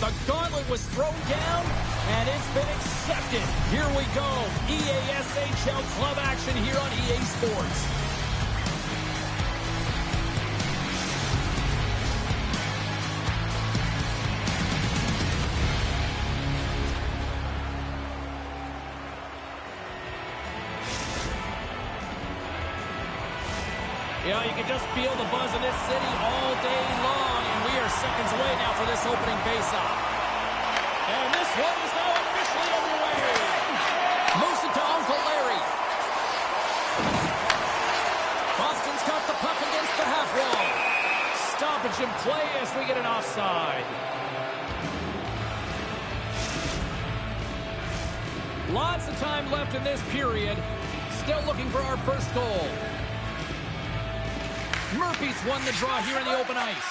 The gauntlet was thrown down, and it's been accepted. Here we go. EASHL club action here on EA Sports. You know, you can just feel the buzz in this city all day long, and we are seconds away now for this opening faceoff. And this one is now officially underway. Moves it to Uncle Larry. Boston's got the puck against the half wall. Stoppage in play as we get an offside. Lots of time left in this period. Still looking for our first goal. Murphy's won the draw here in the open ice.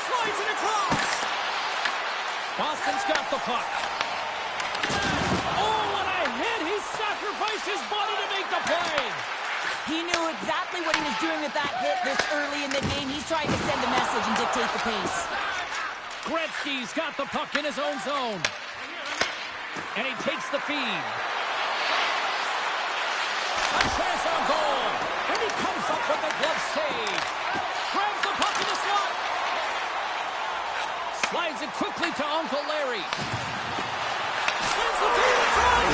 Slides it across. Boston's got the puck. Oh, what a hit! He sacrificed his body to make the play. He knew exactly what he was doing with that hit this early in the game. He's trying to send a message and dictate the pace. Gretzky's got the puck in his own zone. And he takes the feed. A chance on goal. And he comes up with the glove save. Grabs the puck in the slot. Slides it quickly to Uncle Larry. Sends the feed in front.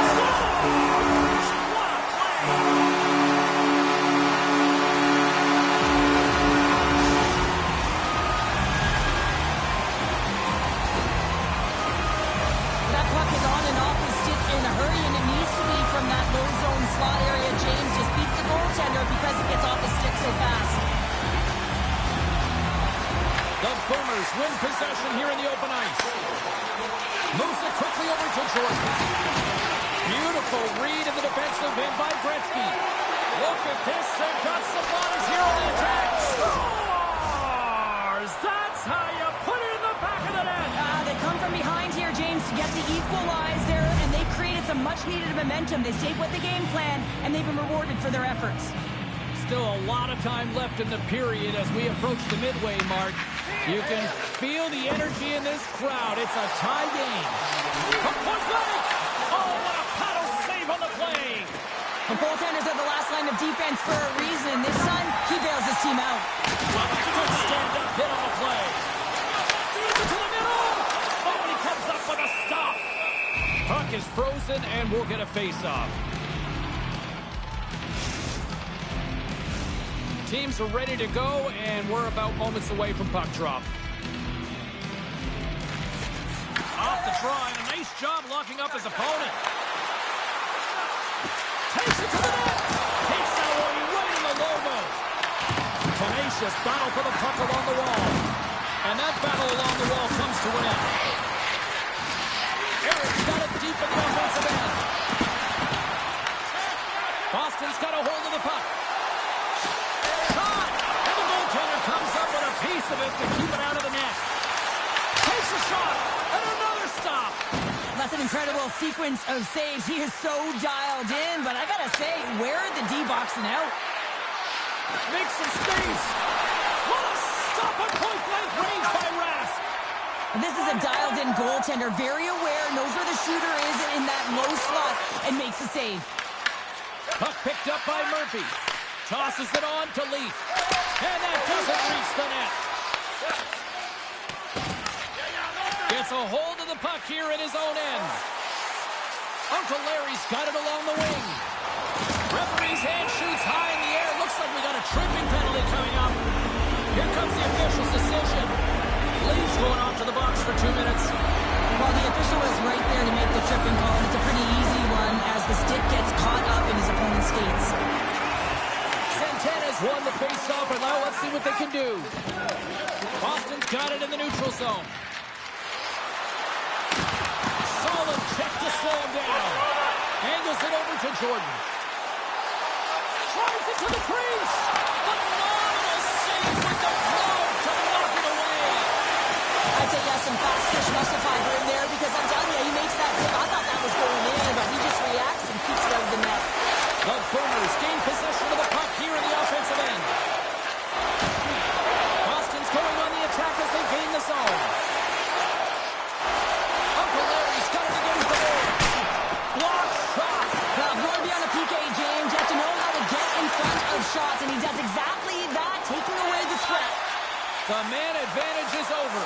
Scores! What a play! That puck is on and off his stick in a hurry, and it needs to be from that low zone slot area. James just beats the goaltender because it gets off his stick so fast. The Boomers win possession here in the open ice. Moves it quickly over to Jordan. Beautiful read in the defensive end by Gretzky. Look at this. They've got some bodies here on the attack. Scores! That's how you put it in the back of the net. They come from behind here, James, to get the equalizer, and they created some much-needed momentum. They stayed with the game plan, and they've been rewarded for their efforts. Still a lot of time left in the period as we approach the midway mark. You can feel the energy in this crowd. It's a tie game. From point blank. Oh, what a paddle save on the play. The goaltenders are the last line of defense for a reason. This time, he bails his team out. Good stand-up hit on the play. Feeds it to the middle. Oh, and he comes up with a stop. Puck is frozen, and we'll get a face-off. Teams are ready to go, and we're about moments away from puck drop. Off the draw, and a nice job locking up his opponent. Takes it to the net. Takes that one right in the logo. Tenacious battle for the puck along the wall. And that battle along the wall comes to an end. Eric's got it deep in the offensive end. Boston's got a hold of the puck. Comes up with a piece of it to keep it out of the net. Takes a shot, and another stop. That's an incredible sequence of saves. He is so dialed in, but I gotta say, where are the D boxing out? Makes some space. What a stop at point-blank range by Rask. This is a dialed-in goaltender, very aware, knows where the shooter is in that low slot, and makes a save. Puck picked up by Murphy. Tosses it on to Leaf. And that doesn't reach the net. Gets a hold of the puck here in his own end. Uncle Larry's got it along the wing. Referee's hand shoots high in the air. Looks like we got a tripping penalty coming up. Here comes the official's decision. Leaf's going off to the box for 2 minutes. Well, the official is right there to make the tripping call, and it's a pretty easy one as the stick gets caught up in his opponent's skates. Santana's won the face-off, and now let's see what they can do. Boston's got it in the neutral zone. Solid check to slow him down. Angles it over to Jordan. Drives it to the crease. Phenomenal save with the glove to knock it away. I'd say yes, some fast fish muscle fiber in there because I'm telling you, he makes that tip. I thought that was going in, but he just reacts and keeps it out of the net. The Boomers gain possession of the puck here in the offensive end. Boston's going on the attack as they gain the zone. man advantage is over.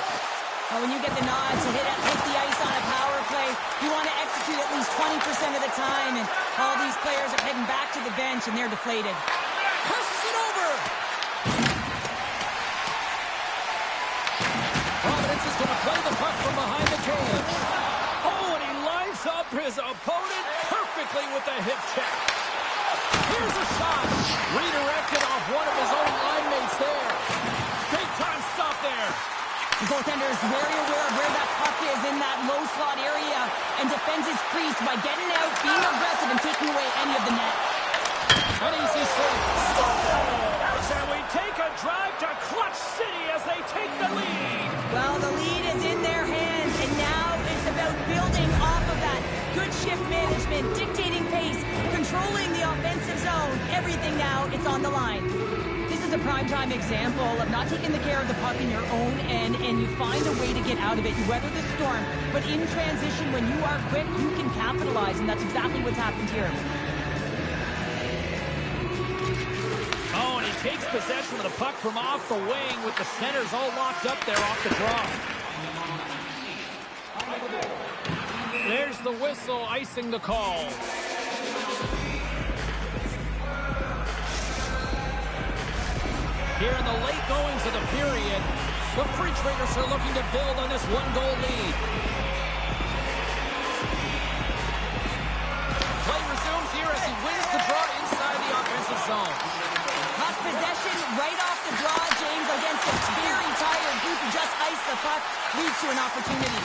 Well, when you get the nod to hit the ice on a power play, you want to execute at least 20% of the time, and all these players are heading back to the bench, and they're deflated. Passes it over. Providence is going to play the puck from behind the cage. Oh, and he lines up his opponent perfectly with a hip check. Here's a shot. Redirected off one of his own line mates there. Big time stop there. The goaltender is very aware of where that puck is in that low slot area and defends his crease by getting out, being aggressive, and taking away any of the net. An easy save. Scores! And we take a drive to Clutch City as they take the lead. Well, the lead is in their hands, and now it's about building off of that. Good shift management, dictating pace, controlling the offensive zone. Everything now, it's on the line. This is a primetime example of not taking the care of the puck in your own end, and you find a way to get out of it. You weather the storm, but in transition, when you are quick, you can capitalize, and that's exactly what's happened here. Oh, and he takes possession of the puck from off the wing with the centers all locked up there off the draw. There's the whistle icing the call. Here in the late goings of the period, the Free Traders are looking to build on this one-goal lead. Play resumes here as he wins the draw inside the offensive zone. Puck possession right off the draw, James, against a very tired group who just iced the puck, leads to an opportunity.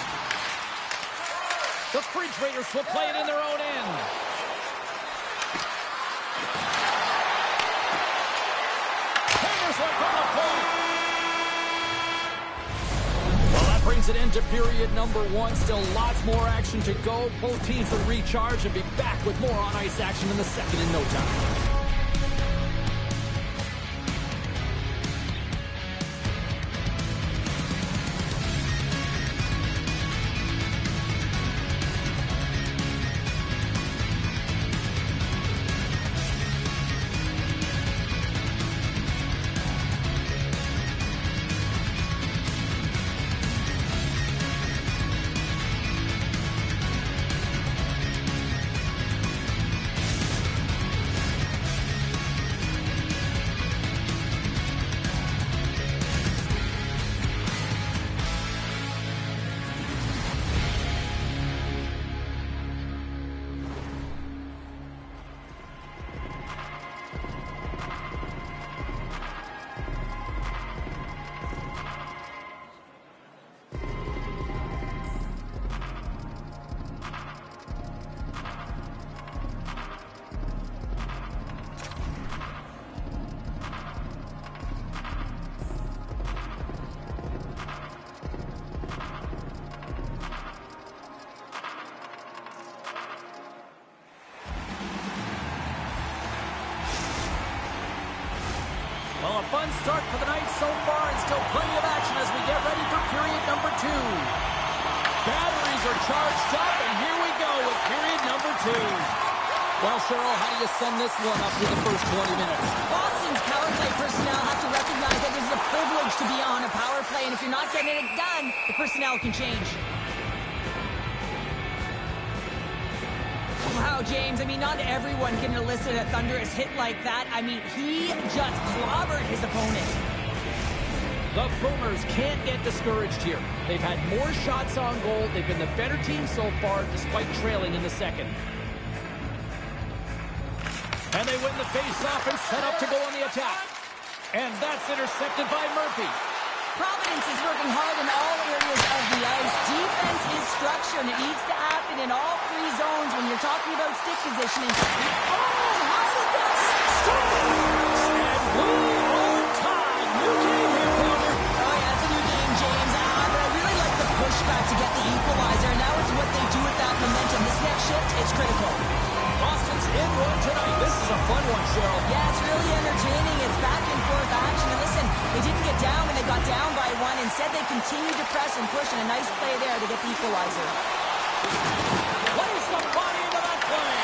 The Free Traders will play it in their own end. Hammers one from the point. Well, that brings it into period number one. Still lots more action to go. Both teams will recharge and be back with more on-ice action in the second in no time. Well, a fun start for the night so far, and still plenty of action as we get ready for period number two. Batteries are charged up, and here we go with period number two. Well, Cheryl, how do you sum this one up through the first 20 minutes? Boston's power play personnel have to recognize that this is a privilege to be on a power play, and if you're not getting it done, the personnel can change. Wow, James, I mean, not everyone can elicit a thunderous hit like that. I mean, he just clobbered his opponent. The Boomers can't get discouraged here. They've had more shots on goal. They've been the better team so far, despite trailing in the second. And they win the face-off and set up to go on the attack. And that's intercepted by Murphy. Providence is working hard in all areas of the ice. Defense is structure, and it needs to happen in all three zones when you're talking about stick positioning. Oh, how did that stop? And we are tied. New game here, partner. Oh, yeah, it's a new game, James. But I really like the pushback to get the equalizer. Now it's what they do with that momentum. This next shift is critical. Boston's in one tonight. This is a fun one, Cheryl. Yeah, it's really entertaining. It's back and forth action. And listen, they didn't get down when they got down by one. Instead, they continued to press and push, and a nice play there to get the equalizer. Plays the body into that play.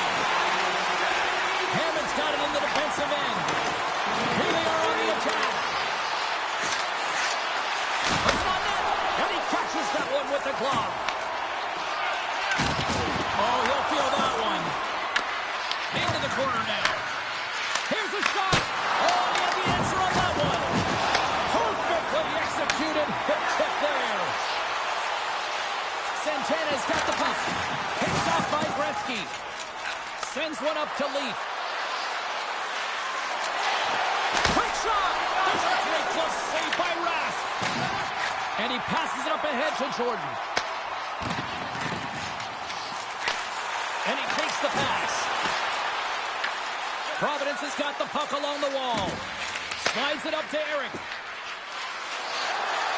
Hammond's got it in the defensive end. Here they are on the attack. with the glove. Oh, he'll feel that one. Into the corner now. Here's a shot. Oh, he had the answer on that one. Perfectly executed hip check there. Santana's got the puck. Picked off by Gretzky. Sends one up to Leaf. Quick shot. There's a great close save by Rask. And he passes it up ahead to Jordan. And he takes the pass. Providence has got the puck along the wall. Slides it up to Eric.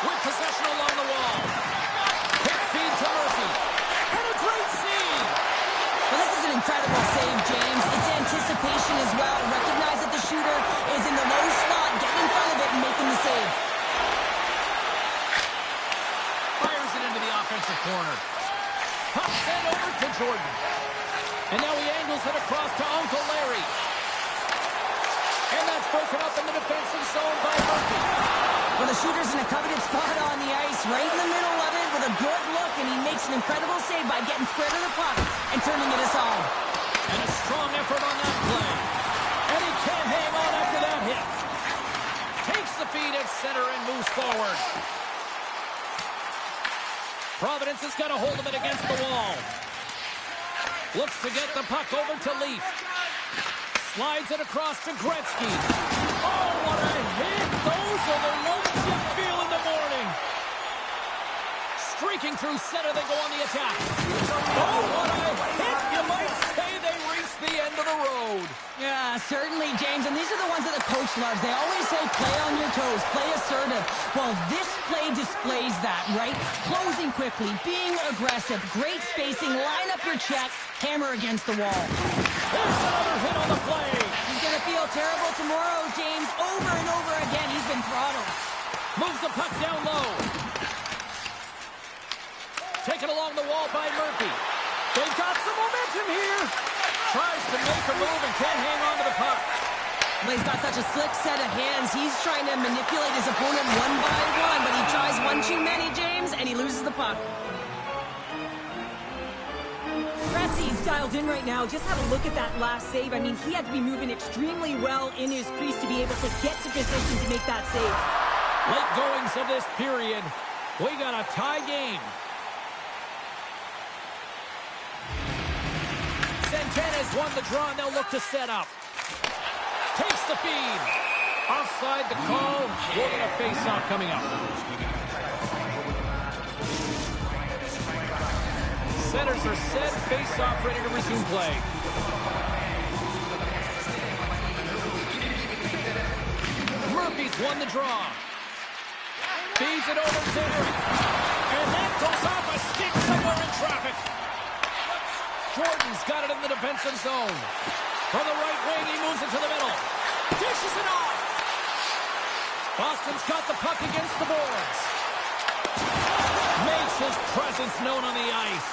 With possession along the wall. Quick feed to Murphy. And a great save. Well, this is an incredible save, James. It's anticipation as well. Recognize that the shooter is in the low slot, getting in front of it and making the save. Fires it into the offensive corner. Puck sent over to Jordan. And now he angles it across to Uncle Larry. And that's broken up in the defensive zone by Murphy. Well, the shooter's in a coveted spot on the ice, right in the middle of it with a good look, and he makes an incredible save by getting square to the puck and turning it aside. And a strong effort on that play. And he can't hang on after that hit. Takes the feed at center and moves forward. Providence has got a hold of it against the wall. Looks to get the puck over to Leaf. Slides it across to Gretzky. Oh, what a hit! Those are the ones you feel in the morning. Streaking through center, they go on the attack. Oh, what a hit! You might say they reached the end of the road. Yeah, certainly, James. And these are the ones that the coach loves. They always say, play on your toes, play assertive. Well, this play displays that, right? Closing quickly, being aggressive, great spacing, line up your check, hammer against the wall. There's another hit on the play. He's going to feel terrible tomorrow, James. Over and over again, he's been throttled. Moves the puck down low. Taken along the wall by Murphy. They've got some momentum here. Tries to make a move and can't hang on to the puck. Well, he's got such a slick set of hands. He's trying to manipulate his opponent one by one, but he tries one too many, James, and he loses the puck. Pressy's dialed in right now. Just have a look at that last save. I mean, he had to be moving extremely well in his crease to be able to get to position to make that save. Late goings of this period. We got a tie game. Santana's won the draw, and they'll look to set up. Takes the feed. Offside the call. We'll get a face-off coming up. Centers are set. Face-off ready to resume play. Murphy's won the draw. Feeds it over to Eric. And that goes off a stick somewhere in traffic. Jordan's got it in the defensive zone. From the right wing, he moves it to the middle. Dishes it off. Boston's got the puck against the boards. Makes his presence known on the ice.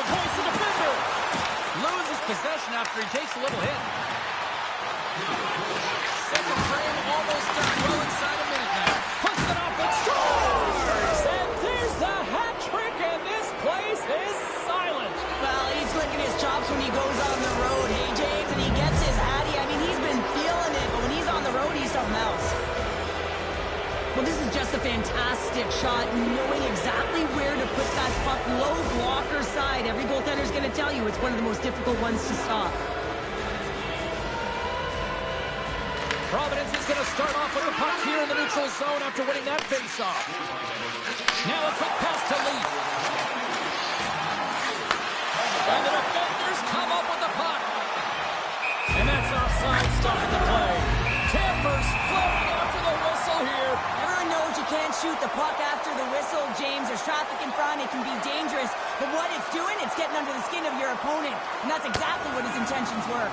Avoids the defender. Loses possession after he takes a little hit. Second frame almost done. Well inside a minute now. Puts it up and scores! And there's the hat trick, and this place is silent. Well, he's licking his chops when he goes on the road, hey, James, and he gets his hattie. I mean, he's been feeling it, but when he's on the road, he's something else. Well, this is just a fantastic shot, knowing exactly where to put that puck low blocker side. Every goaltender's going to tell you it's one of the most difficult ones to stop. Providence is going to start off with the puck here in the neutral zone after winning that faceoff. Now a quick pass to Leaf. And the defenders come up with the puck. And that's offside stuff in the play. Timbers floating after the whistle here. Everyone knows you can't shoot the puck after the whistle, James. There's traffic in front. It can be dangerous. But what it's doing, it's getting under the skin of your opponent. And that's exactly what his intentions were.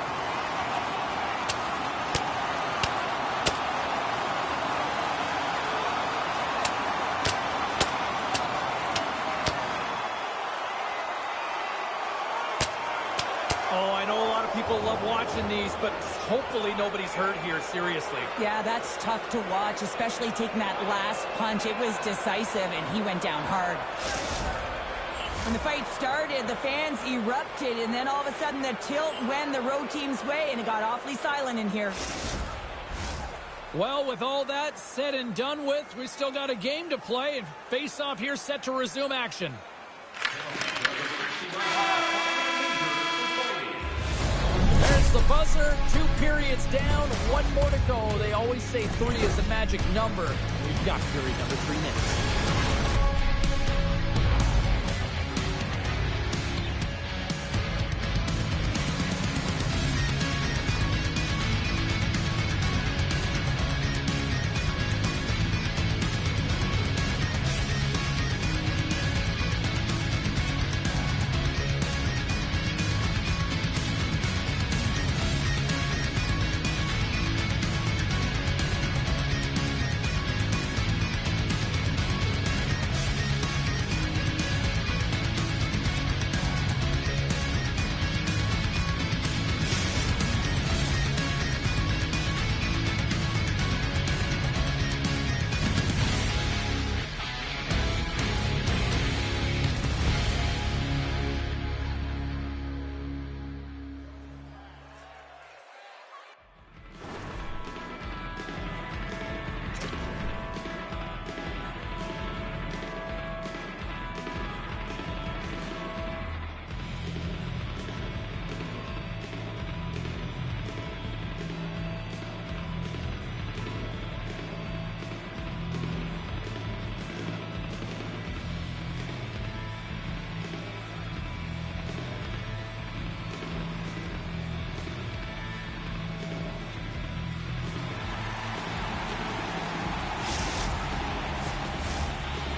Oh, I know a lot of people love love watching these, but hopefully nobody's hurt here, seriously. Yeah, that's tough to watch, especially taking that last punch. It was decisive, and he went down hard. When the fight started, the fans erupted, and then all of a sudden the tilt went the road team's way, and it got awfully silent in here. Well, with all that said and done with, we still got a game to play, and face-off here set to resume action. There's the buzzer. 2 periods down, 1 more to go. They always say 3 is the magic number. We've got period number 3 next.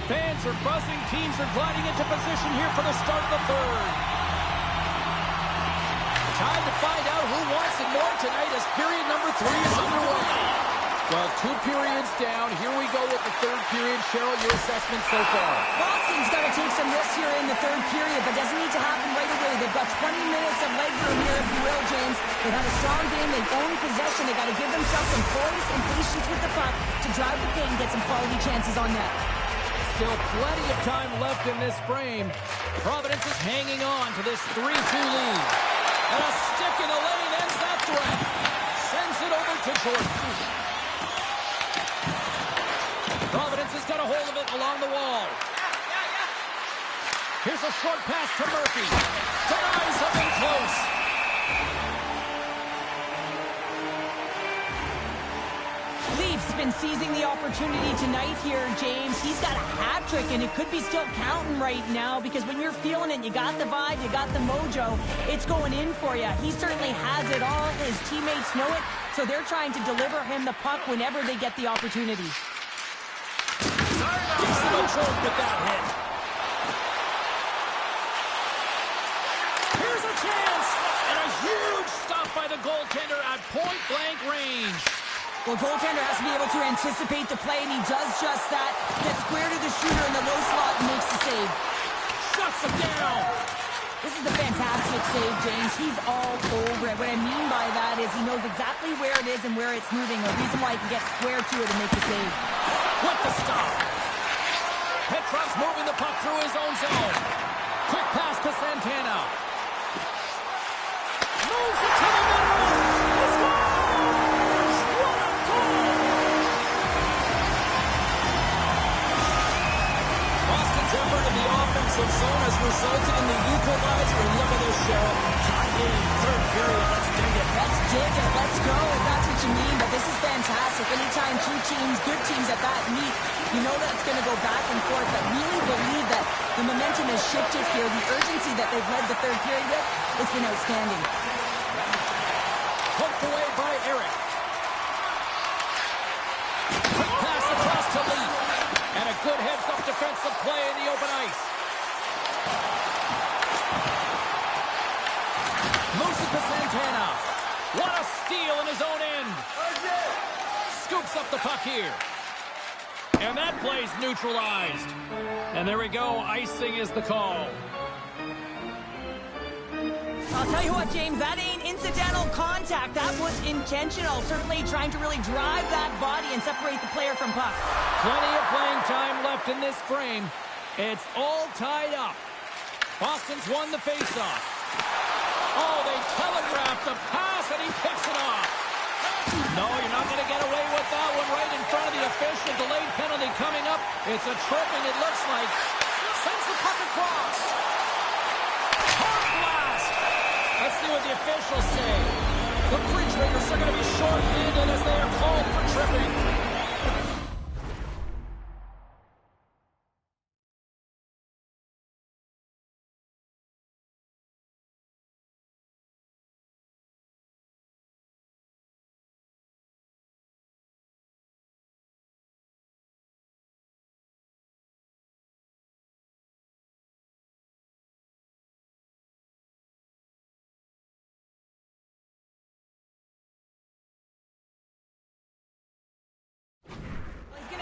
Fans are buzzing. Teams are gliding into position here for the start of the third. Time to find out who wants it more tonight as period number 3 is underway. Well, 2 periods down. Here we go with the third period. Cheryl, your assessment so far? Boston's got to take some risks here in the third period, but doesn't need to happen right away. They've got 20 minutes of leg room here, if you will, James. They've had a strong game. They've owned possession. They've got to give themselves some poise and patience with the puck to drive the paint and get some quality chances on net. Still plenty of time left in this frame. Providence is hanging on to this 3-2 lead. And a stick in the lane ends that threat. Sends it over to Jordan. Providence has got a hold of it along the wall. Here's a short pass to Murphy. Denies something close. Leafs been seizing the opportunity tonight here, James. He's got a hat trick, and it could be still counting right now because when you're feeling it, you got the vibe, you got the mojo, it's going in for you. He certainly has it all. His teammates know it, so they're trying to deliver him the puck whenever they get the opportunity. Gives him a choke with that hit. Here's a chance, and a huge stop by the goaltender at point-blank range. Well, goaltender has to be able to anticipate the play, and he does just that. Gets square to the shooter in the low slot and makes the save. Shuts him down. This is a fantastic save, James. He's all over it. What I mean by that is he knows exactly where it is and where it's moving. A reason why he can get square to it and make the save. With the stop. Petrov's moving the puck through his own zone. Quick pass to Santana. Moves it to the middle. He scores! What a goal! Boston's effort in the offensive zone has resulted in the equalizer. And look at this, Cheryl. Tied in, third period. Let's dig it. Let's dig it. Let's go. If that's what you mean. But this is fantastic. Anytime 2 teams, good teams at that, meet, you know that's going to go back and forth. But really believe that the momentum has shifted here. The urgency that they've led the third period with, it's been outstanding. Poked away by Eric. Quick pass across to Leaf. And a good heads-up defensive play in the open ice. Moves it to Santana. What a steal in his own end. Scoops up the puck here. And that play's neutralized. And there we go. Icing is the call. I'll tell you what, James, that ain't incidental contact. That was intentional. Certainly trying to really drive that body and separate the player from puck. Plenty of playing time left in this frame. It's all tied up. Boston's won the faceoff. Oh, they telegraphed the pass, and he picks it off. No, you're not going to get away with that one right in front of the official. Delayed penalty coming up. It's a tripping, it looks like. Sends the puck across. Hard blast. Let's see what the officials say. The Refrigerators are going to be short-handed as they are called for tripping.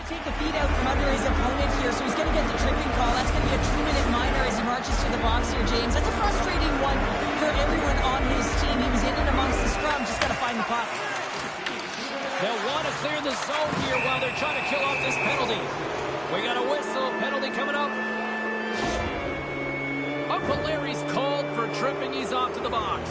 Take the feet out from under his opponent here, so he's going to get the tripping call. That's going to be a 2-minute minor as he marches to the box here, James. That's a frustrating one for everyone on his team. He was in and amongst the scrum, just got to find the puck. They'll want to clear the zone here while they're trying to kill off this penalty. We got a whistle, penalty coming up. Uncle Larry's called for tripping. He's off to the box.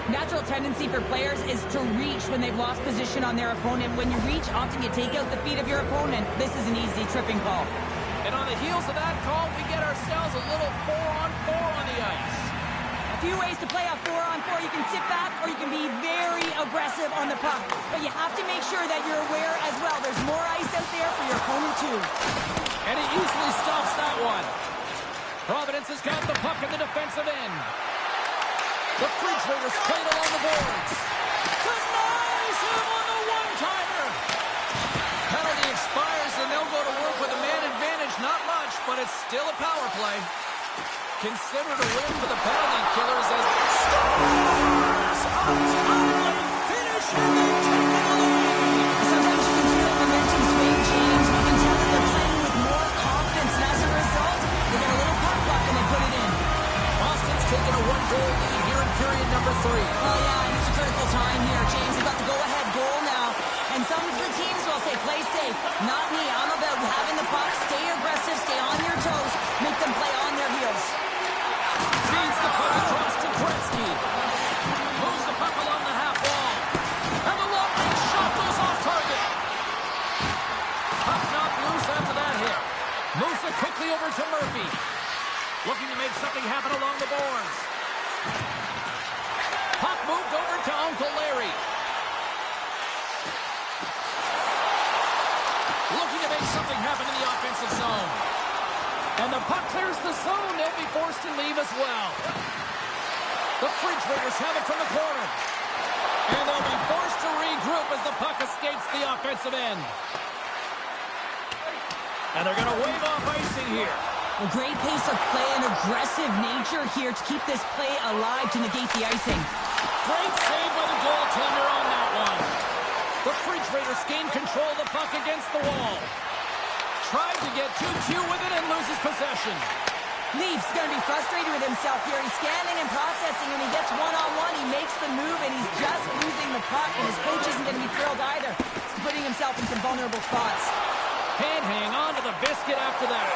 Natural tendency for players is to reach when they've lost position on their opponent. When you reach, often you take out the feet of your opponent. This is an easy tripping call. And on the heels of that call, we get ourselves a little 4-on-4 on the ice. A few ways to play a 4-on-4. You can sit back or you can be very aggressive on the puck. But you have to make sure that you're aware as well. There's more ice out there for your opponent too. And he easily stops that one. Providence has got the puck in the defensive end. The Refrigerators played along the boards. Denies him on the one-timer. Penalty expires, and they'll go to work with a man advantage. Not much, but it's still a power play. Considered a win for the penalty killers as the Stars untimely finish and they take the lead. Sometimes you can feel momentum swing, James. You can tell that they're playing with more confidence, and as a result, they get a little puck luck and they put it in. Boston's taken a one-goal lead here in period number 3. Oh, yeah, and it's a critical time here, James. They've got the go-ahead goal now. And some of the teams will say, play safe. Not me. I'm about having the puck, stay aggressive, stay on your toes, make them play on their heels. Feeds the puck across to Gretzky. Moves the puck along the half wall. And the long-range shot goes off target. Puck knocked loose after that hit. Moves it quickly over to Murphy. Looking to make something happen along the boards. Puck moved over to Uncle Larry. Looking to make something happen in the offensive zone. And the puck clears the zone. They'll be forced to leave as well. The Refrigerators have it from the corner. And they'll be forced to regroup as the puck escapes the offensive end. And they're going to wave off icing here. A great pace of play and aggressive nature here to keep this play alive to negate the icing. Great save by the goaltender on that one. The Refrigerators gain control of the puck against the wall. Tried to get 2-2 with it and loses possession. Leafs going to be frustrated with himself here. He's scanning and processing. When he gets one-on-one, he makes the move, and he's just losing the puck, and his coach isn't going to be thrilled either. He's putting himself in some vulnerable spots. Can't hang on to the biscuit after that.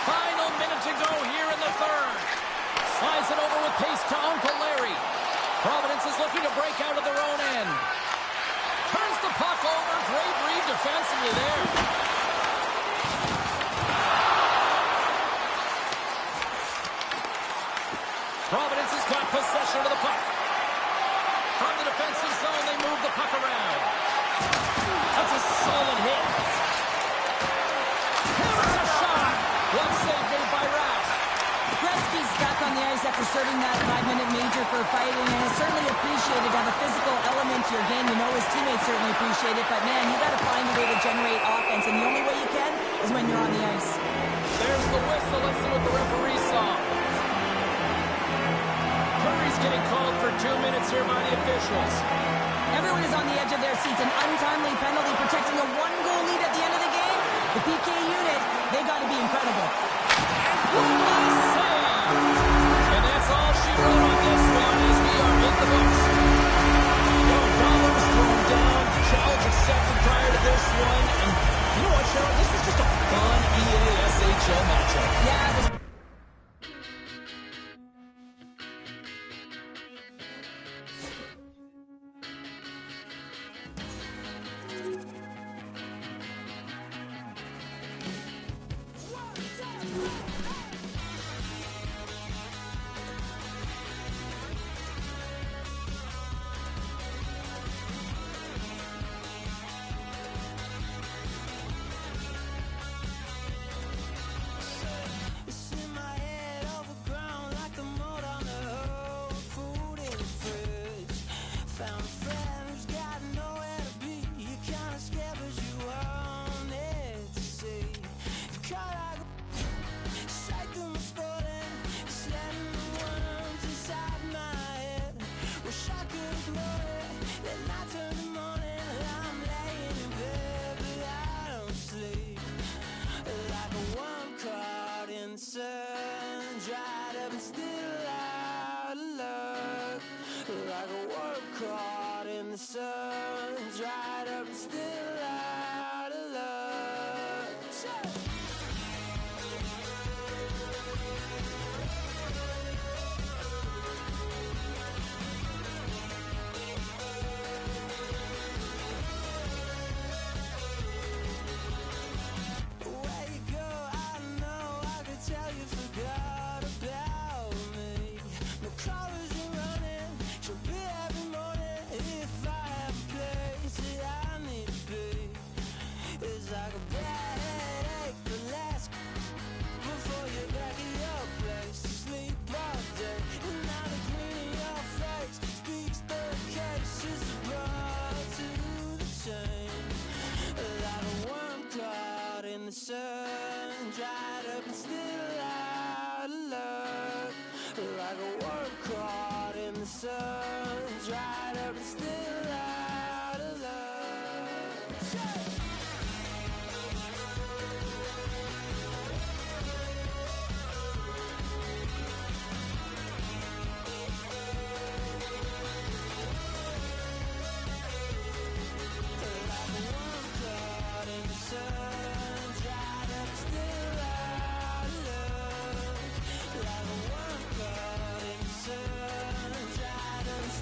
Final minute to go here in the third. Slides it over with pace to Uncle Larry. Providence is looking to break out of their own end. Turns the puck over. Great read defensively there. Providence has got possession of the puck. From the defensive zone, they move the puck around. That's a solid hit. Here's a shot. One save made by Rask. Gretzky's back on the ice after serving that 5-minute major for fighting, and is certainly appreciated to have a physical element to your game. You know his teammates certainly appreciate it, but man, you got to find a way to generate offense, and the only way you can is when you're on the ice. There's the whistle. Let's see what the referee saw. Curry's getting called for 2 minutes here by the officials. Everyone is on the edge of their seats. An untimely penalty protecting a one-goal lead at the end of the game. The PK unit, they got to be incredible. And that's all she wrote on this one. the books. Well, gauntlet was thrown down. Challenge accepted prior to this one. And you know what, Cheryl? This was just a fun EASHL matchup. Yeah, this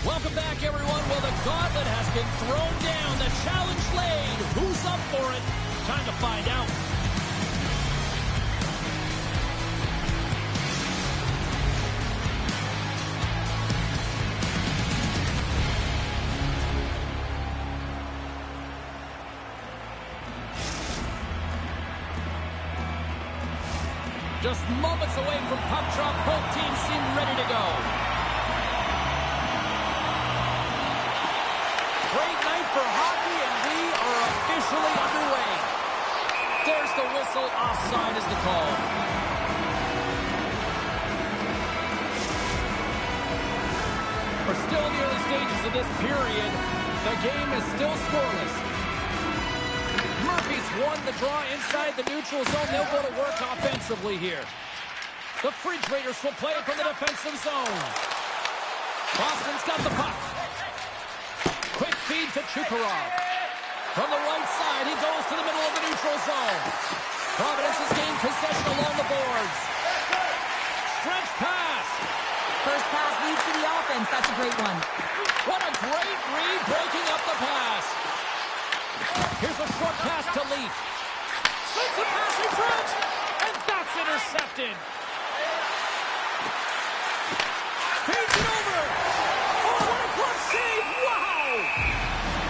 Welcome back, everyone. Well, the gauntlet has been thrown down. The challenge laid. Who's up for it? Time to find out. Just moments away from puck drop, both teams seem ready to go. Great night for hockey, and we are officially underway. There's the whistle. Offside is the call. We're still in the early stages of this period. The game is still scoreless. Murphy's won the draw inside the neutral zone. They'll go to work offensively here. The Refrigerators will play it from the defensive zone. Boston's got the puck. Quick feed to Chukarov. From the right side, he goes to the middle of the neutral zone. Providence has gained possession along the boards. Stretch pass. First pass leads to the offense. That's a great one. What a great read, breaking up the pass. Here's a short pass to Leaf. Sends a pass in front, and that's intercepted. Feeds it over. Oh, what a clutch save. Wow.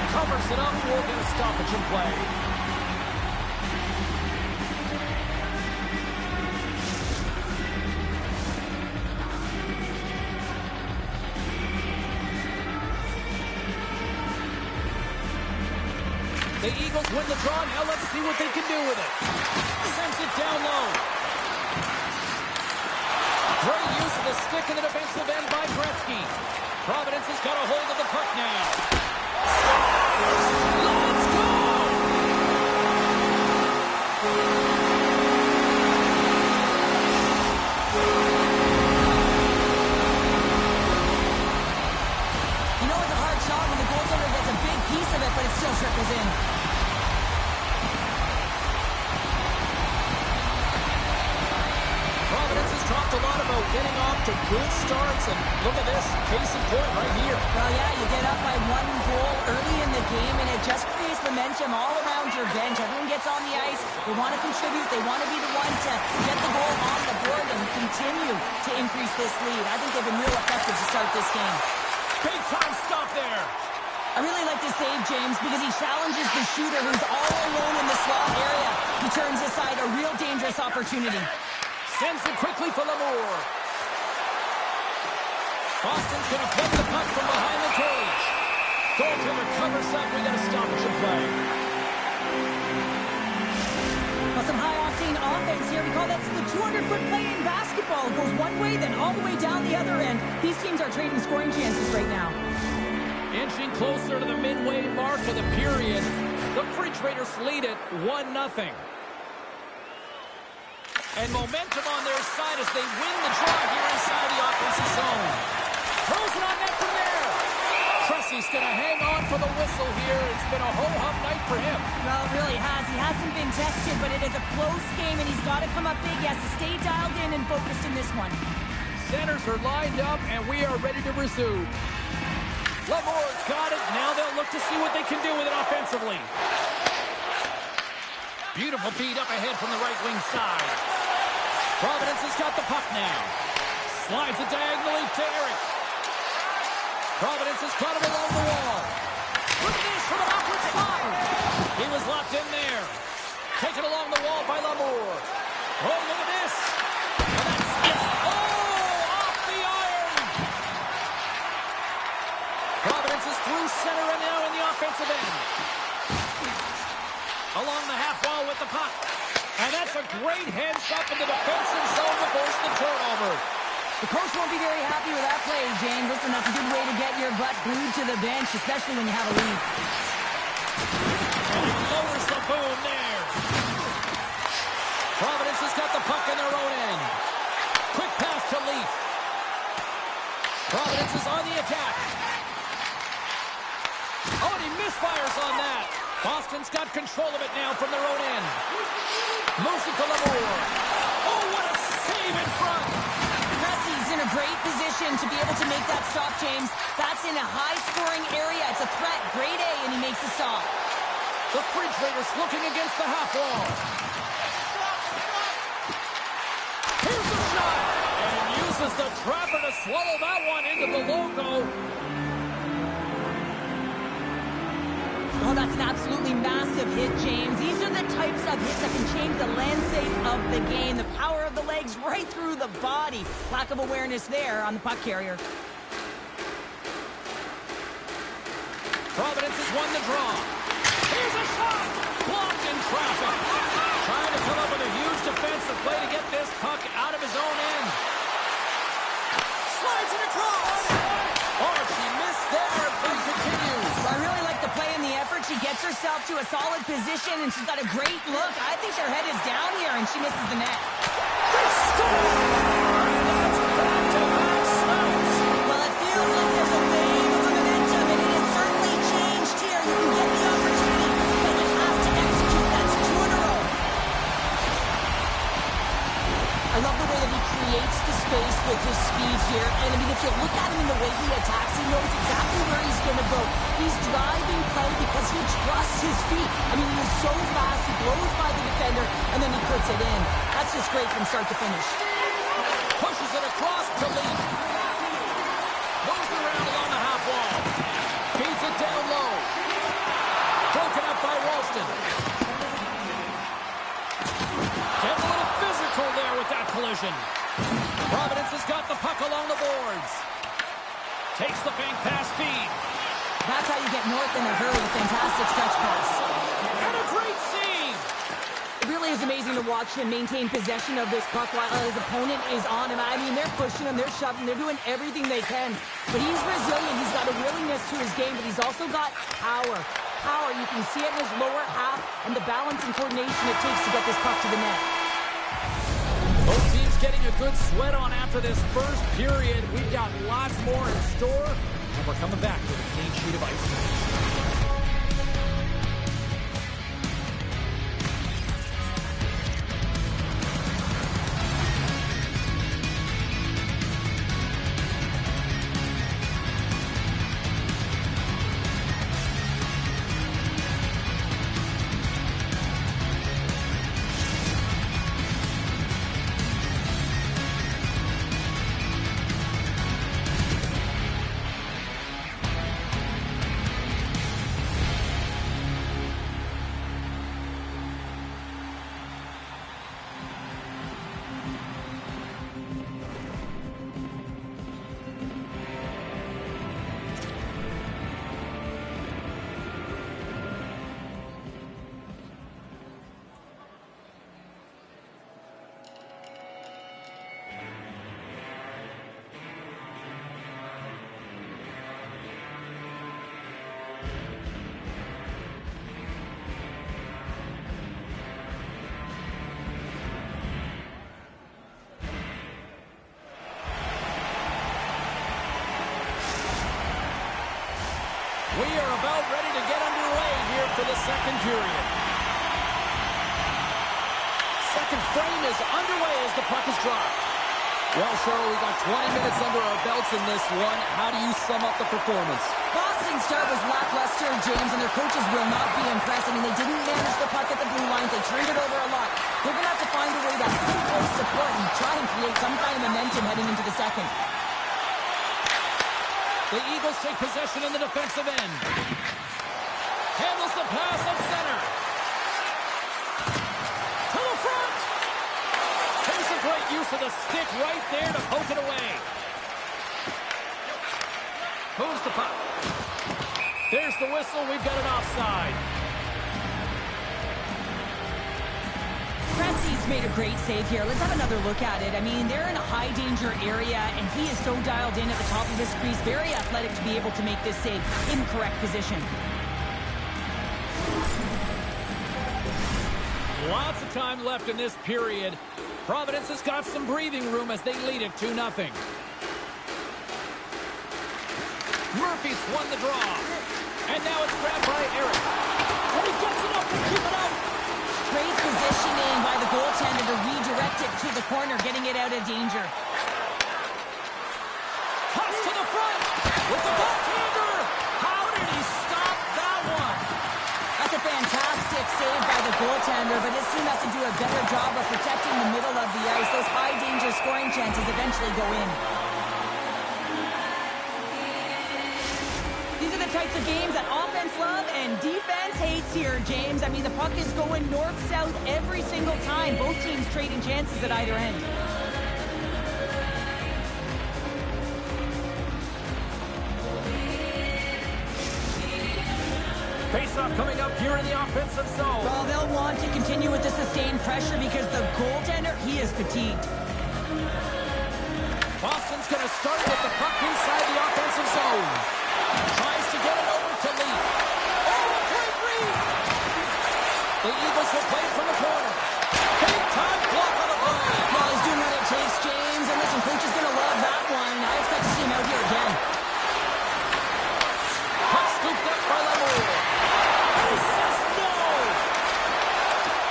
Covers it up. We'll get a stoppage in play. The Eagles win the draw. Now let's see what they can do with it. Sends it down low. Great use of the stick in the defensive end by Gretzky. Providence has got a hold of the puck now. Let's go! You know it's a hard shot when the goaltender gets a big piece of it, but it still trickles in. Providence has talked a lot about getting off to good starts, and look at this, case in point right here. Well, yeah, you get up by 1 goal early in the game, and it just creates momentum all around your bench. Everyone gets on the ice. They want to contribute. They want to be the one to get the goal on the board and continue to increase this lead. I think they've been real effective to start this game. Big time stop there. I really like this save, James, because he challenges the shooter who's all alone in the slot area. He turns aside a real dangerous opportunity. Sends it quickly for Lamour. Boston's going to flip the puck from behind the cage. Goaltender covers up. We got a stoppage in play. Well, some high-octane offense here. We call that the 200-foot play in basketball. It goes one way, then all the way down the other end. These teams are trading scoring chances right now. Inching closer to the midway mark of the period. The Refrigerators lead it 1-0. And momentum on their side as they win the draw here inside the offensive zone. Throws it on net from there. Cressy's going to hang on for the whistle here. It's been a ho-hum night for him. Well, it really has. He hasn't been tested, but it is a close game, and he's got to come up big. He has to stay dialed in and focused in this one. Centers are lined up, and we are ready to resume. Lamour's got it. Now they'll look to see what they can do with it offensively. Beautiful feed up ahead from the right wing side. Providence has got the puck now. Slides it diagonally to Eric. Providence has got him along the wall. Look at this from an awkward spot. He was locked in there. Taken along the wall by Lamour. Oh, look at this. And that's off the iron. Providence is through center and now in the offensive end. Along the half wall with the puck. And that's a great heads up in the defensive zone to force the turnover. The coach won't be very happy with that play, James. Listen, that's a good way to get your butt glued to the bench, especially when you have a lead. And he lowers the boom there. Providence has got the puck in their own end. Quick pass to Leaf. Providence is on the attack. Oh, and he misfires on that. Boston's got control of it now from their own end. Moves it to Lamour. Oh, what a save in front. Pressey's in a great position to be able to make that stop, James. That's in a high-scoring area. It's a threat. Grade A, and he makes the stop. The Refrigerators looking against the half wall. Here's the shot. And uses the trapper to swallow that one into the logo. Oh, that's an absolutely massive hit, James. These are the types of hits that can change the landscape of the game. The power of the legs right through the body. Lack of awareness there on the puck carrier. Providence has won the draw. Here's a shot. Blocked in traffic. Trying to come up with a huge defensive play to get this puck out of his own end. Slides it across. Oh, she missed there. Play continues. I really like the play and the effort. She gets herself to a solid position, and she's got a great look. I think her head is down here, and she misses the net. They score! And that's back-to-back stops. Well, it feels like there's a wave of momentum, and it has certainly changed here. You can get the opportunity, but you have to execute. That's 2 in a row. I love the way that he creates the space with his speed here. And, I mean, if you look at him in the way he attacks, he knows exactly where he's going to go. He's driving play because he trusts his feet. I mean, he is so fast. He blows by the defender, and then he puts it in. That's just great from start to finish. Pushes it across to Leaf. Moves around along the half wall. Feeds it down low. Broken up by Ralston. Getting a little physical there with that collision. Providence has got the puck along the boards. Takes the bank pass feed. That's how you get north in a hurry. Fantastic stretch pass. And a great save. It really is amazing to watch him maintain possession of this puck while his opponent is on him. I mean, they're pushing him, they're shoving, they're doing everything they can. But he's resilient. He's got a willingness to his game, but he's also got power. Power, you can see it in his lower half and the balance and coordination it takes to get this puck to the net. Both teams getting a good sweat on after this first period. We've got lots more in store, and we're coming back with a clean sheet of ice. We are about ready to get underway here for the second period. Second frame is underway as the puck is dropped. Well, Cheryl, we got 20 minutes under our belts in this one. How do you sum up the performance? Boston's start was lackluster, James, and their coaches will not be impressed. I mean, they didn't manage the puck at the blue lines. They turned it over a lot. They're going to have to find a way to put close support and try and create some kind of momentum heading into the second. The Eagles take possession in the defensive end. Handles the pass at center. To the front. Takes a great use of the stick right there to poke it away. Moves the puck. There's the whistle. We've got an offside. Pressy's made a great save here. Let's have another look at it. I mean, they're in a high-danger area, and he is so dialed in at the top of his crease. Very athletic to be able to make this save in correct position. Lots of time left in this period. Providence has got some breathing room as they lead it 2-0. Murphy's won the draw. And now it's grabbed by Eric. And he gets it up to keep it out. Great positioning by the goaltender to redirect it to the corner, getting it out of danger. Toss to the front with the goaltender. How did he stop that one? That's a fantastic save by the goaltender, but his team has to do a better job of protecting the middle of the ice. Those high-danger scoring chances eventually go in. These are the types of games that offense love and defense hates here, James. I mean, the puck is going north-south every single time. Both teams trading chances at either end. Face-off coming up here in the offensive zone. Well, they'll want to continue with the sustained pressure because the goaltender, he is fatigued. Boston's going to start with the puck inside the offensive zone. Tries to get it over to Lee. Oh, a great read! The Eagles will play it from the corner. Big time block on the play. Well, he's doing what it takes, James. And listen, coach is going to love that one. I expect to see him out here again. Puck scooped up by Lamour. And he says no!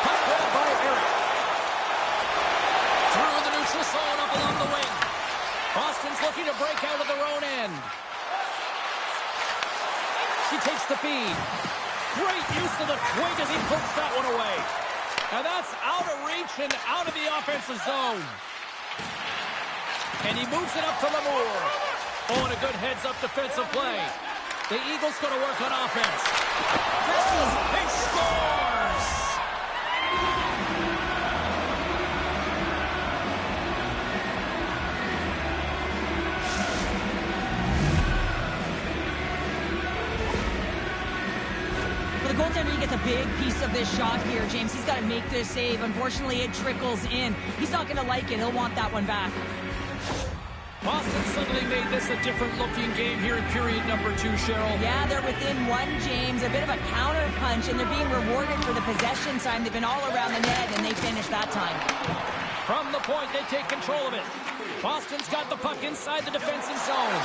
Puck grabbed by Eric. Through the neutral zone up along the wing. Boston's looking to break out of their own end. She takes the feed. Great use of the twig as he puts that one away. And that's out of reach and out of the offensive zone. And he moves it up to Lamour. Oh, and a good heads-up defensive play. The Eagles going to work on offense. He scores! The goaltender, he gets a big piece of this shot here, James. He's got to make this save. Unfortunately, it trickles in. He's not going to like it. He'll want that one back. Boston suddenly made this a different-looking game here in period number 2, Cheryl. Yeah, they're within one, James. A bit of a counter punch, and they're being rewarded for the possession time. They've been all around the net, and they finished that time. From the point, they take control of it. Boston's got the puck inside the defensive zone.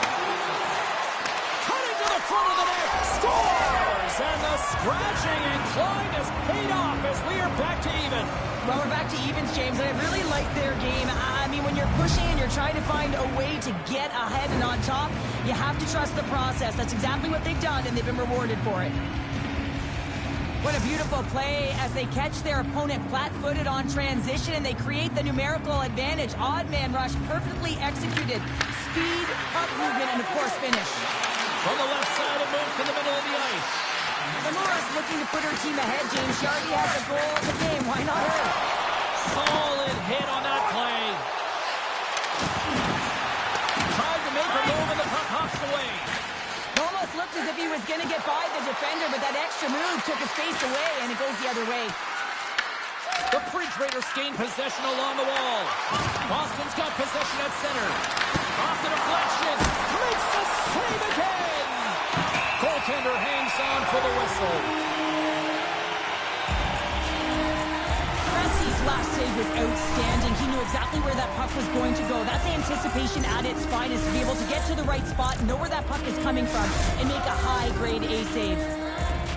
Cutting to the front of the net. Scores! And the scratching and clawing has paid off as we are back to even. Well, we're back to evens, James, and I really like their game. I mean, when you're pushing and you're trying to find a way to get ahead and on top, you have to trust the process. That's exactly what they've done, and they've been rewarded for it. What a beautiful play as they catch their opponent flat-footed on transition, and they create the numerical advantage. Odd man rush, perfectly executed. Speed, puck movement, and, of course, finish. From the left side, it moves to the middle of the ice. Lamour's looking to put her team ahead, James. She already has a goal of the game. Why not her? Solid hit on that play. Tried to make a move, and the puck hops away. It almost looked as if he was going to get by the defender, but that extra move took his face away, and it goes the other way. The Refrigerators gain possession along the wall. Boston's got possession at center. Off the deflection. Makes the save again. Goaltender hangs on for the whistle. Pressy's last save was outstanding. He knew exactly where that puck was going to go. That's anticipation at its finest, to be able to get to the right spot, know where that puck is coming from, and make a high-grade A save.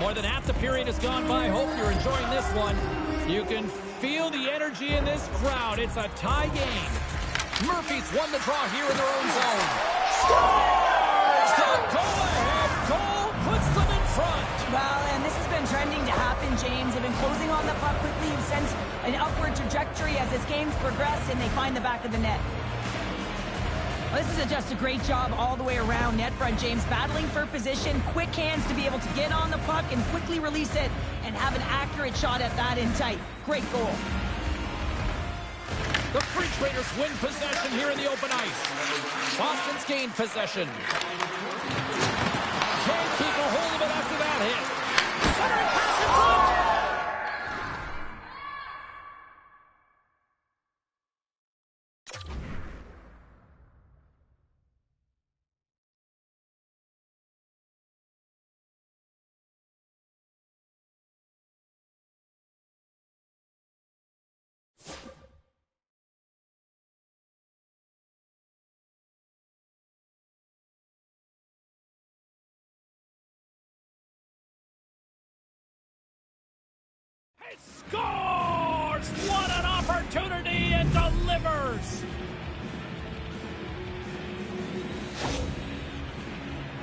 More than half the period has gone by. Hope you're enjoying this one. You can feel the energy in this crowd. It's a tie game. Murphy's won the draw here in their own zone. Scores! The go-ahead goal puts them in front. Well, and this has been trending to happen, James. They've been closing on the puck quickly. You've sensed an upward trajectory as this game's progressed, and they find the back of the net. This is just a great job all the way around. Net front, James battling for position, quick hands to be able to get on the puck and quickly release it and have an accurate shot at that in tight. Great goal. The Free Traders win possession here in the open ice. Boston's gained possession. Can't keep a hold of it after that hit. Centering pass in front. He scores! What an opportunity, and delivers!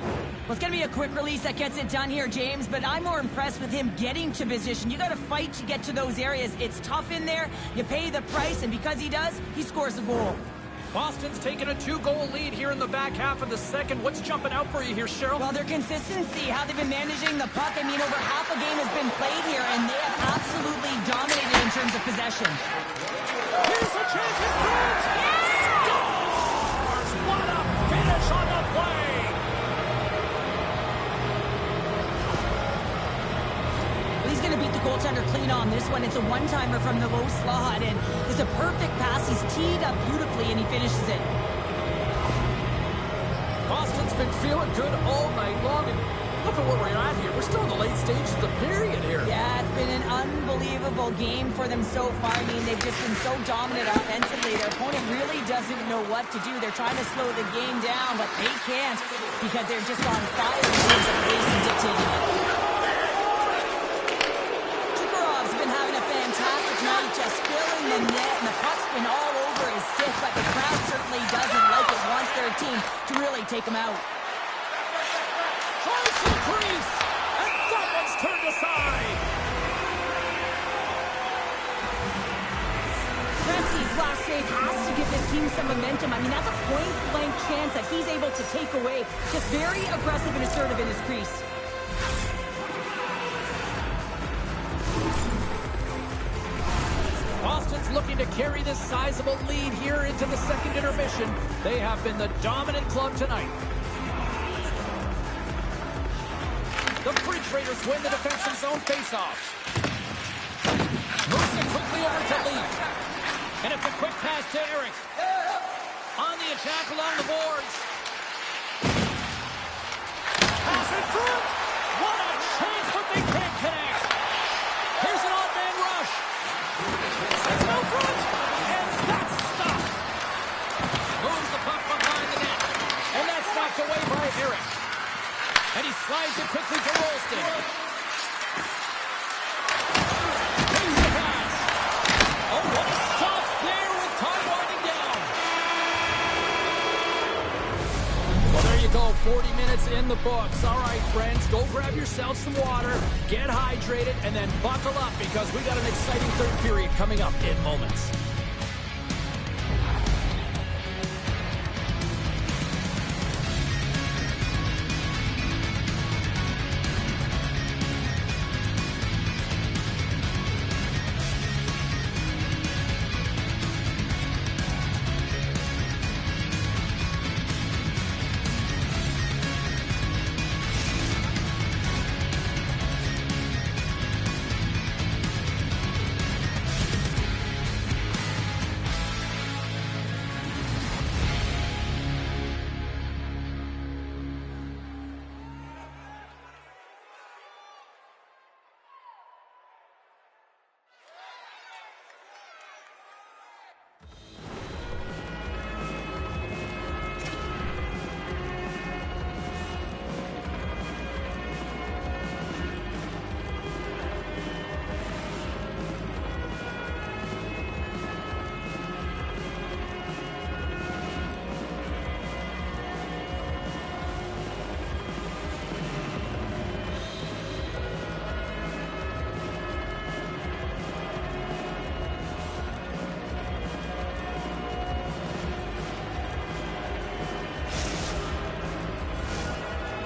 Well, it's going to be a quick release that gets it done here, James, but I'm more impressed with him getting to position. You got to fight to get to those areas. It's tough in there. You pay the price, and because he does, he scores a goal. Boston's taken a 2-goal lead here in the back half of the second. What's jumping out for you here, Cheryl? Well, their consistency, how they've been managing the puck. I mean, over half a game has been played here, and they have absolutely dominated in terms of possession. Here's a chance in front! Scores! What a finish on the play! Well, he's going to beat the goaltender clean on this one. It's a one-timer from the low slot, and it's a perfect pass. He's teed up beautifully, and he finishes it. Boston's been feeling good all night long, and look at where we're at here. We're still in the late stages of the period here. Yeah, it's been an unbelievable game for them so far. I mean, they've just been so dominant offensively. Their opponent really doesn't know what to do. They're trying to slow the game down, but they can't because they're just on fire in terms of pace and dictating it. Chikarov's been having a fantastic night, just filling the net, and the puck's been all over his stick, but the crowd certainly doesn't like it, wants their team to really take him out. Tries to crease, and that one's turned aside. Cressy's last save has to give this team some momentum. I mean, that's a point-blank chance that he's able to take away. Just very aggressive and assertive in his crease. Boston's looking to carry this sizable lead here into the second intermission. They have been the dominant club tonight. The Free Traders win the defensive zone faceoff. Moves it quickly over to Lee. And it's a quick pass to Eric. On the attack along the boards. Pass in front. What a chance, but they can't connect. Here's an odd-man rush. Sends it out front. And that's stopped. Moves the puck behind the net. And that's knocked away by Eric. And he slides it quickly to Rolston. Takes the pass. Oh, what a stop there with time winding down. Well, there you go. 40 minutes in the books. All right, friends, go grab yourself some water, get hydrated, and then buckle up because we got an exciting third period coming up in moments.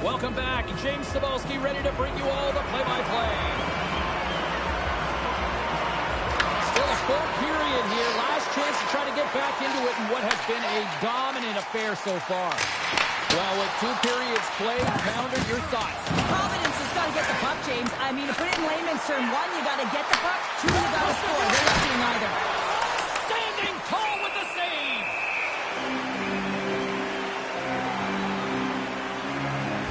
Welcome back. James Cebulski ready to bring you all the play-by-play. Still a full period here. Last chance to try to get back into it in what has been a dominant affair so far. Well, with 2 periods played, Pounder, your thoughts? Providence has got to get the puck, James. I mean, to put it in layman's term, 1, you got to get the puck. 2, you got to score. They're not doing either. Standing tall with the save.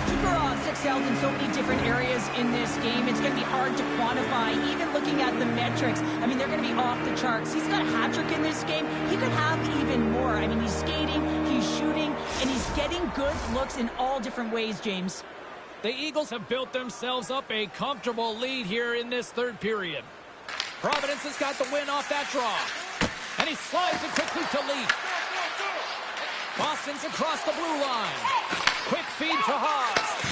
Kucherov's excelled in so many different areas in this game. It's going to be hard to quantify, even looking at the metrics. I mean, they're going to be off the charts. He's got a hat trick in this game. He could have even more. I mean, he's skating, he's shooting, and he's getting good looks in all different ways, James. The Eagles have built themselves up a comfortable lead here in this 3rd period. Providence has got the win off that draw. And he slides it quickly to Leaf. Boston's across the blue line. Quick feed to Haas.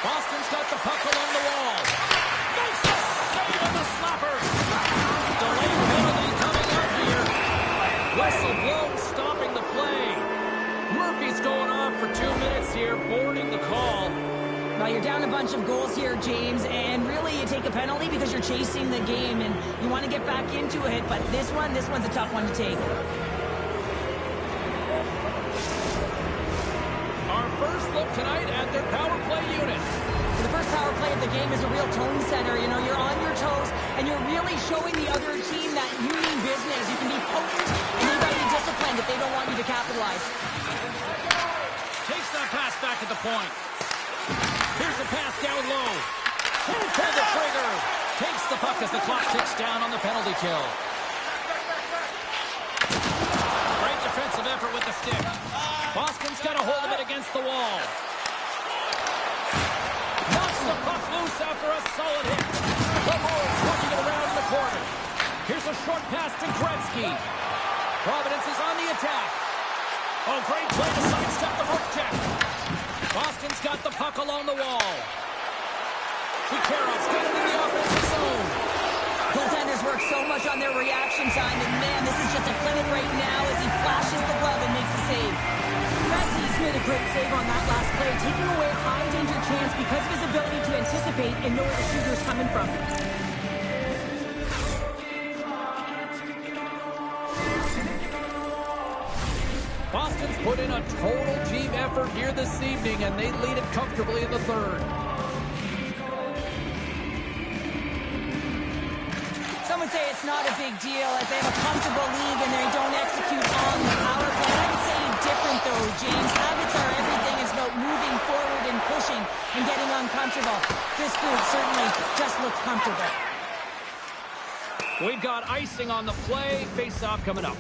Boston's got the puck along the wall. Makes the save on the slapper. Delayed penalty coming up here. Whistle blown, stopping the play. Murphy's going off for 2 minutes here, boarding the call. Well, you're down a bunch of goals here, James, and really you take a penalty because you're chasing the game and you want to get back into it, but this one's a tough one to take. Our first look tonight at their power play unit. The first power play of the game is a real tone setter. You know, you're on your toes, and you're really showing the other team that you mean business. You can be potent, and you got to be disciplined if they don't want you to capitalize. Takes that pass back at the point. Here's a pass down low. Pull the trigger. Takes the puck as the clock ticks down on the penalty kill. Great defensive effort with the stick. Boston's got a hold of it against the wall. Knocks the puck loose after a solid hit. The Bulls working it around the corner. Here's a short pass to Gretzky. Providence is on the attack. Oh, great play to sidestep the hook check. Boston's got the puck along the wall. Kucherov's got it in the offensive zone. Goaltenders work so much on their reaction time, and man, this is just a clinic right now as he flashes the glove and makes the save. Messi's made a great save on that last play, taking away a high-danger chance because of his ability to anticipate and know where the shooter's coming from. Boston's put in a total team effort here this evening, and they lead it comfortably in the 3rd. Some would say it's not a big deal as they have a comfortable lead and they don't execute on the power play. I would say different though, James. Habits are everything. It's about moving forward and pushing and getting uncomfortable. This group certainly just looks comfortable. We've got icing on the play. Face-off coming up.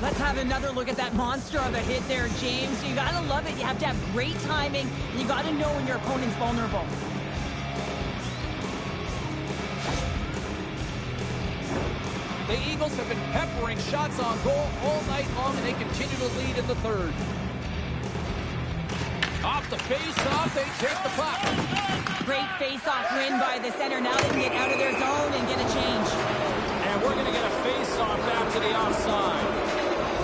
Let's have another look at that monster of a hit there, James. You got to love it. You have to have great timing. You got to know when your opponent's vulnerable. The Eagles have been peppering shots on goal all night long, and they continue to lead in the 3rd. Off the face-off, they take the puck. Great face-off win by the center. Now they can get out of their zone and get a change. And we're going to get a face-off back to the offside.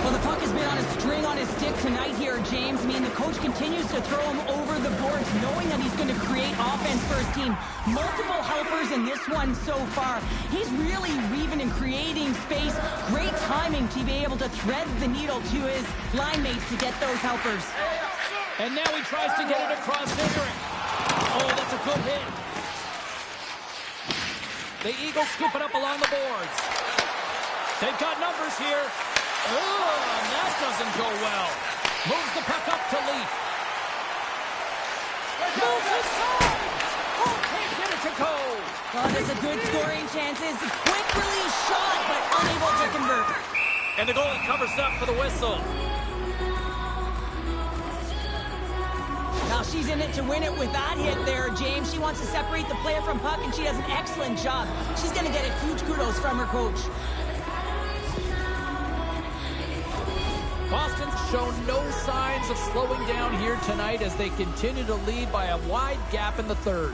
Well, the puck has been on a string on his stick tonight here, James. I mean, the coach continues to throw him over the boards, knowing that he's going to create offense for his team. Multiple helpers in this one so far. He's really weaving and creating space. Great timing to be able to thread the needle to his line mates to get those helpers. And now he tries to get it across centering. Oh, that's a good hit. The Eagles scoop it up along the boards. They've got numbers here. Oh, and that doesn't go well. Moves the puck up to Leaf. Moves inside. Oh, can't get it to go. Well, there's a good scoring chances. Quick release shot, but unable to convert. And the goalie covers up for the whistle. Now she's in it to win it with that hit there, James. She wants to separate the player from puck, and she does an excellent job. She's going to get a huge kudos from her coach. Boston's shown no signs of slowing down here tonight as they continue to lead by a wide gap in the 3rd.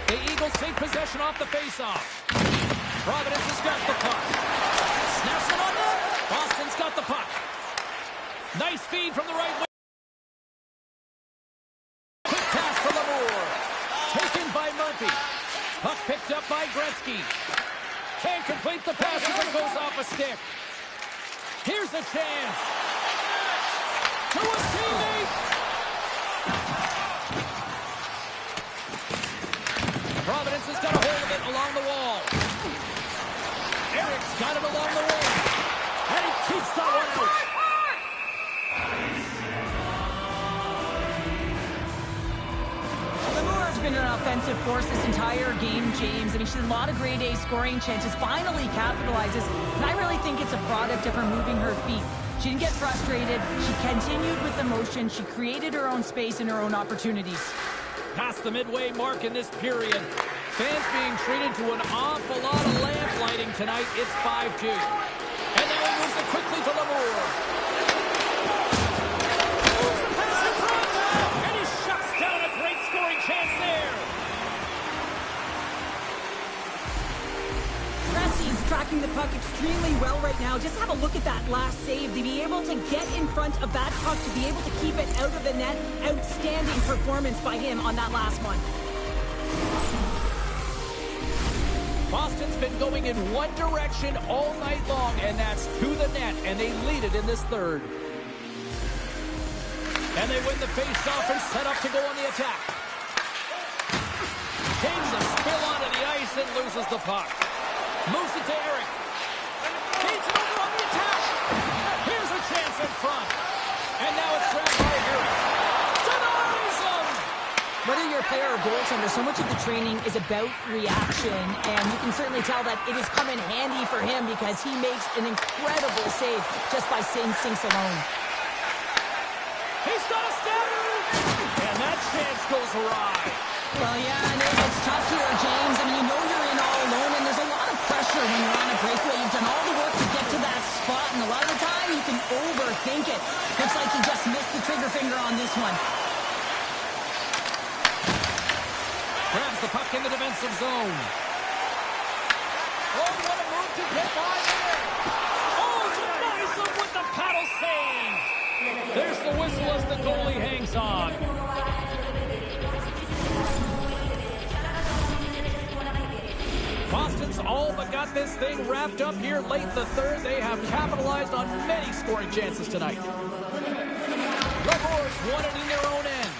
The Eagles take possession off the faceoff. Providence has got the puck. Snaps it Nice feed from the right wing. Quick pass for Lamour. Taken by Murphy. Puck picked up by Gretzky. Can't complete the pass as it goes off a stick. Here's a chance. To a teammate. Providence has got a hold of it along the wall. Eric's got it along the wing. And he keeps that one out. Lamour's been an offensive force this entire game, James. I mean, she's had a lot of grade A scoring chances, finally capitalizes. And I really think it's a product of her moving her feet. She didn't get frustrated. She continued with the motion. She created her own space and her own opportunities. Past the midway mark in this period. Fans being treated to an awful lot of lamp lighting tonight. It's 5-2. And now he moves it quickly to Lamour. Moves the pass in front. And he shuts down a great scoring chance there. Pressy's tracking the puck extremely well right now. Just have a look at that last save. To be able to get in front of that puck, to be able to keep it out of the net. Outstanding performance by him on that last one. Boston's been going in one direction all night long, and that's to the net, and they lead it in this third. And they win the face-off and set up to go on the attack. Takes a spill onto the ice and loses the puck. Moves it to Eric. Feeds it over on the attack. Here's a chance in front. And now it's grabbed by Eric. Denies him! Whether you're a player or goaltender, so much of the training is about reaction, and you can certainly tell that it has come in handy for him because he makes an incredible save just by instincts alone. He's got a step! And that chance goes awry. Well, yeah, and it's tough here, James. I mean, you know you're in all alone, and there's a lot of pressure when you're on a breakaway. You've done all the work to get to that spot, and a lot of the time you can overthink it. Looks like he just missed the trigger finger on this one. Grabs the puck in the defensive zone. Oh, what a move to get by there. Oh, denies him with the paddle save. There's the whistle as the goalie hangs on. Boston's all but got this thing wrapped up here late in the third. They have capitalized on many scoring chances tonight. Lamour's won it in their own end.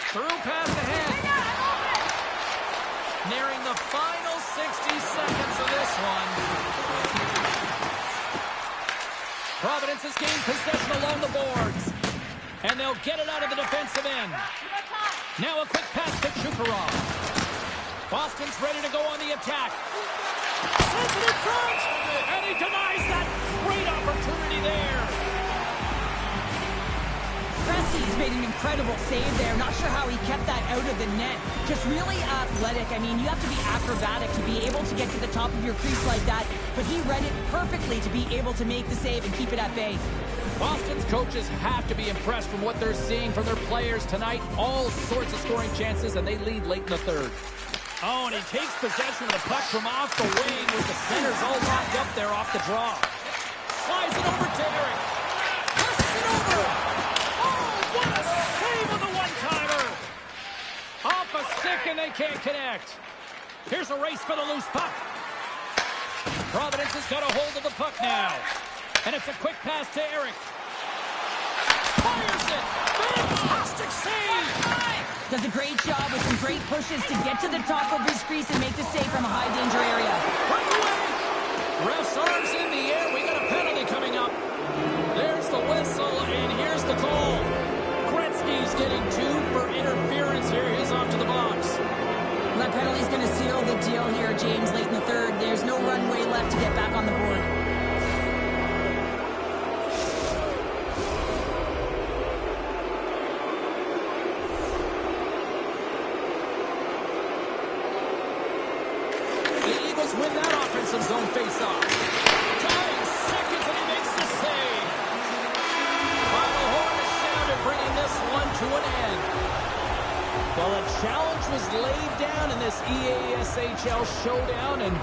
Through past ahead. Nearing the final 60 seconds of this one. Providence has gained possession along the boards. And they'll get it out of the defensive end. Now a quick pass to Chukarov. Boston's ready to go on the attack. Sends it in front. And he denies that great opportunity there. Pressy's made an incredible save there. Not sure how he kept that out of the net. Just really athletic. I mean, you have to be acrobatic to be able to get to the top of your crease like that. But he read it perfectly to be able to make the save and keep it at bay. Boston's coaches have to be impressed from what they're seeing from their players tonight. All sorts of scoring chances, and they lead late in the third. Oh, and he takes possession of the puck from off the wing with the centers all locked up there off the draw. Slides it over to Eric. Passes it over. What a save with a one-timer! Off a stick and they can't connect. Here's a race for the loose puck. Providence has got a hold of the puck now. And it's a quick pass to Eric. Fires it! Fantastic save! Does a great job with some great pushes to get to the top of his crease and make the save from a high-danger area. Breakaway! Ref's arms in the air. We got a penalty coming up. There's the whistle, and here's the call. Gretzky's getting 2 for interference here. He's off to the box. That penalty's going to seal the deal here, James, late in the third. There's no runway left to get back on the board. The Eagles win that offensive zone face-off. 9 seconds, and he makes the save. Final horn is sounded, bringing this one to an end. Well, a challenge was laid down in this EASHL showdown, and